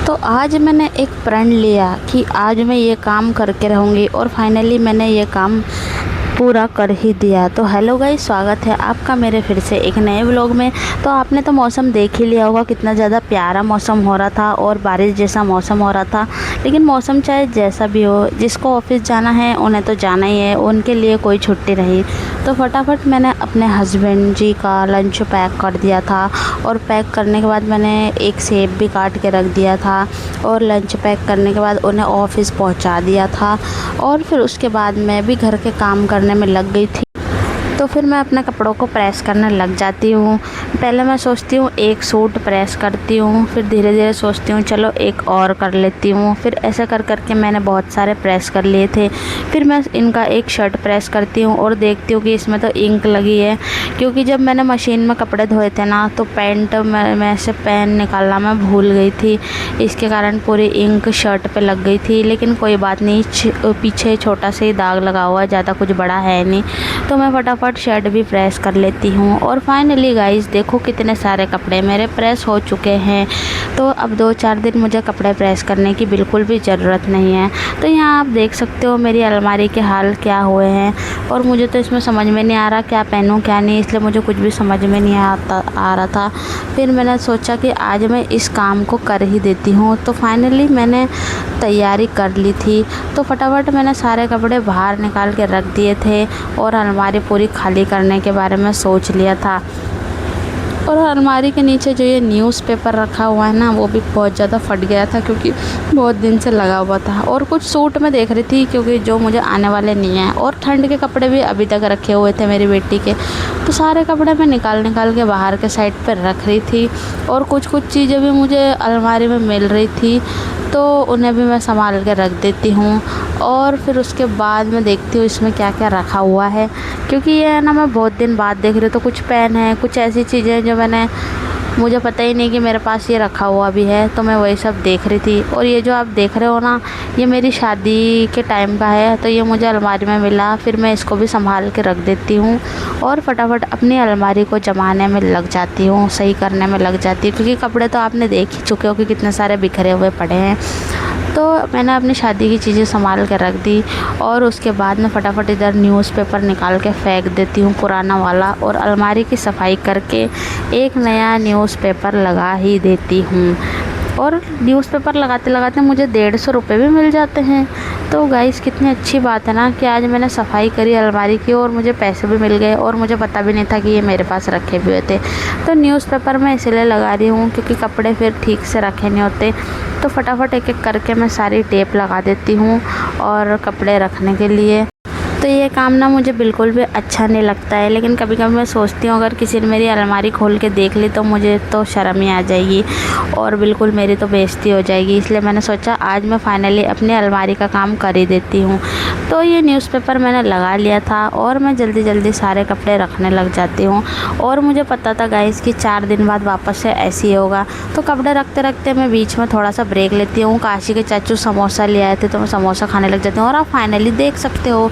तो आज मैंने एक प्रण लिया कि आज मैं ये काम करके रहूँगी और फाइनली मैंने ये काम पूरा कर ही दिया। तो हेलो गाइस, स्वागत है आपका मेरे फिर से एक नए व्लॉग में। तो आपने तो मौसम देख ही लिया होगा, कितना ज़्यादा प्यारा मौसम हो रहा था और बारिश जैसा मौसम हो रहा था। लेकिन मौसम चाहे जैसा भी हो, जिसको ऑफिस जाना है उन्हें तो जाना ही है, उनके लिए कोई छुट्टी नहीं। तो फटाफट मैंने अपने हस्बैंड जी का लंच पैक कर दिया था और पैक करने के बाद मैंने एक सेब भी काट के रख दिया था और लंच पैक करने के बाद उन्हें ऑफिस पहुंचा दिया था। और फिर उसके बाद मैं भी घर के काम करने में लग गई थी। तो फिर मैं अपने कपड़ों को प्रेस करने लग जाती हूँ। पहले मैं सोचती हूँ एक सूट प्रेस करती हूँ, फिर धीरे धीरे सोचती हूँ चलो एक और कर लेती हूँ। फिर ऐसे कर करके मैंने बहुत सारे प्रेस कर लिए थे। फिर मैं इनका एक शर्ट प्रेस करती हूँ और देखती हूँ कि इसमें तो इंक लगी है, क्योंकि जब मैंने मशीन में कपड़े धोए थे ना तो पैंट में से पेन निकालना मैं भूल गई थी। इसके कारण पूरी इंक शर्ट पे लग गई थी। लेकिन कोई बात नहीं, पीछे छोटा सा ही दाग लगा हुआ है, ज़्यादा कुछ बड़ा है नहीं। तो मैं फटाफट शर्ट भी प्रेस कर लेती हूँ। और फाइनली गाइस देखो कितने सारे कपड़े मेरे प्रेस हो चुके हैं। तो अब 2-4 दिन मुझे कपड़े प्रेस करने की बिल्कुल भी ज़रूरत नहीं है। तो यहाँ आप देख सकते हो मेरी अलमारी के हाल क्या हुए हैं। और मुझे तो इसमें समझ में नहीं आ रहा क्या पहनूँ क्या नहीं, इसलिए मुझे कुछ भी समझ में नहीं आ रहा था। फिर मैंने सोचा कि आज मैं इस काम को कर ही देती हूँ। तो फाइनली मैंने तैयारी कर ली थी। तो फटाफट मैंने सारे कपड़े बाहर निकाल के रख दिए थे और अलमारी पूरी खाली करने के बारे में सोच लिया था। और अलमारी के नीचे जो ये न्यूज़पेपर रखा हुआ है ना, वो भी बहुत ज़्यादा फट गया था क्योंकि बहुत दिन से लगा हुआ था। और कुछ सूट मैं देख रही थी क्योंकि जो मुझे आने वाले नहीं हैं। और ठंड के कपड़े भी अभी तक रखे हुए थे मेरी बेटी के। तो सारे कपड़े मैं निकाल के बाहर के साइड पर रख रही थी। और कुछ चीज़ें भी मुझे अलमारी में मिल रही थी, तो उन्हें भी मैं संभाल के रख देती हूँ। और फिर उसके बाद मैं देखती हूँ इसमें क्या क्या रखा हुआ है, क्योंकि ये है ना मैं बहुत दिन बाद देख रही हूँ। तो कुछ पेन है, कुछ ऐसी चीज़ें जो मुझे पता ही नहीं कि मेरे पास ये रखा हुआ भी है। तो मैं वही सब देख रही थी। और ये जो आप देख रहे हो ना, ये मेरी शादी के टाइम का है। तो ये मुझे अलमारी में मिला, फिर मैं इसको भी संभाल के रख देती हूँ और फटाफट अपनी अलमारी को जमाने में लग जाती हूँ, सही करने में लग जाती हूँ। क्योंकि कपड़े तो आपने देख ही चुके हो कि कितने सारे बिखरे हुए पड़े हैं। तो मैंने अपनी शादी की चीज़ें संभाल के रख दी। और उसके बाद मैं फटाफट इधर न्यूज़पेपर निकाल के फेंक देती हूँ पुराना वाला, और अलमारी की सफाई करके एक नया न्यूज़पेपर लगा ही देती हूँ। और न्यूज़पेपर लगाते लगाते मुझे 150 रुपये भी मिल जाते हैं। तो गाइस कितनी अच्छी बात है ना कि आज मैंने सफाई करी अलमारी की और मुझे पैसे भी मिल गए और मुझे पता भी नहीं था कि ये मेरे पास रखे भी हुए थे। तो न्यूज़पेपर मैं इसलिए लगा रही हूँ क्योंकि कपड़े फिर ठीक से रखे नहीं होते। तो फटाफट एक एक करके मैं सारी टेप लगा देती हूँ और कपड़े रखने के लिए। तो ये काम ना मुझे बिल्कुल भी अच्छा नहीं लगता है। लेकिन कभी कभी मैं सोचती हूँ अगर किसी ने मेरी अलमारी खोल के देख ली तो मुझे तो शर्म ही आ जाएगी और बिल्कुल मेरी तो बेइज्जती हो जाएगी। इसलिए मैंने सोचा आज मैं फाइनली अपनी अलमारी का काम कर ही देती हूँ। तो ये न्यूज़पेपर मैंने लगा लिया था और मैं जल्दी जल्दी सारे कपड़े रखने लग जाती हूँ। और मुझे पता था गाइस कि 4 दिन बाद वापस से ऐसे ही होगा। तो कपड़े रखते रखते मैं बीच में थोड़ा सा ब्रेक लेती हूँ। काशी के चाचू समोसा ले आए थे तो मैं समोसा खाने लग जाती हूँ। और आप फाइनली देख सकते हो।